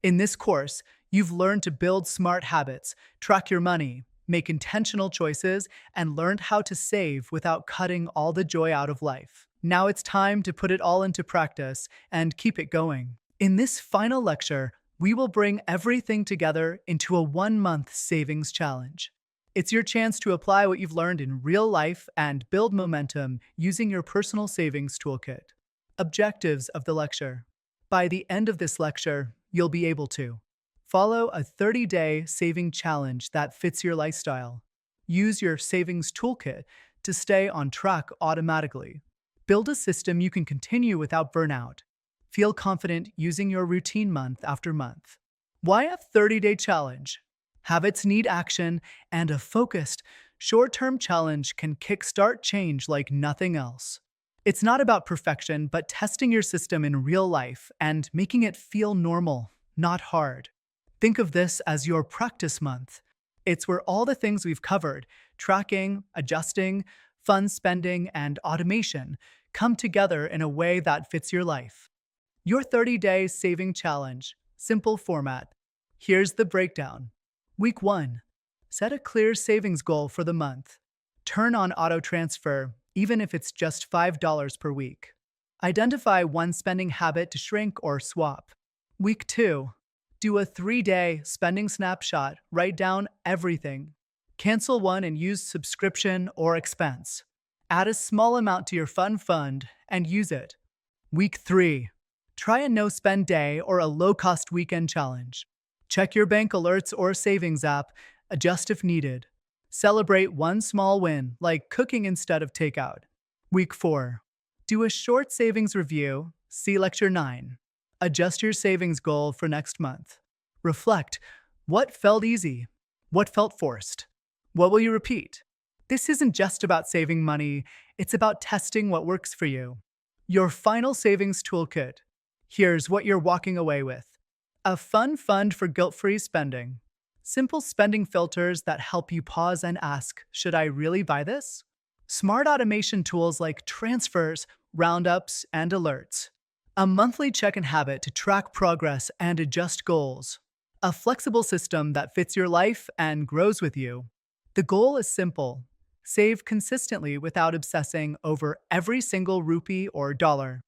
In this course, you've learned to build smart habits, track your money, make intentional choices, and learned how to save without cutting all the joy out of life. Now it's time to put it all into practice and keep it going. In this final lecture, we will bring everything together into a 1 month savings challenge. It's your chance to apply what you've learned in real life and build momentum using your personal savings toolkit. Objectives of the lecture. By the end of this lecture, you'll be able to follow a 30-day saving challenge that fits your lifestyle. Use your savings toolkit to stay on track automatically. Build a system you can continue without burnout. Feel confident using your routine month after month. Why a 30-day challenge? Habits need action, and a focused, short-term challenge can kickstart change like nothing else. It's not about perfection, but testing your system in real life and making it feel normal, not hard. Think of this as your practice month. It's where all the things we've covered, tracking, adjusting, fund spending, and automation, come together in a way that fits your life. Your 30-day saving challenge. Simple format. Here's the breakdown. Week 1. Set a clear savings goal for the month. Turn on auto transfer, even if it's just $5 per week. Identify one spending habit to shrink or swap. Week 2. Do a 3-day spending snapshot. Write down everything. Cancel one and use subscription or expense. Add a small amount to your fund and use it. Week 3. Try a no-spend day or a low-cost weekend challenge. Check your bank alerts or savings app. Adjust if needed. Celebrate one small win, like cooking instead of takeout. Week 4. Do a short savings review. See Lecture 9. Adjust your savings goal for next month. Reflect. What felt easy? What felt forced? What will you repeat? This isn't just about saving money, it's about testing what works for you. Your final savings toolkit. Here's what you're walking away with. A fun fund for guilt-free spending. Simple spending filters that help you pause and ask, should I really buy this? Smart automation tools like transfers, roundups, and alerts. A monthly check-in habit to track progress and adjust goals. A flexible system that fits your life and grows with you. The goal is simple. Save consistently without obsessing over every single rupee or dollar.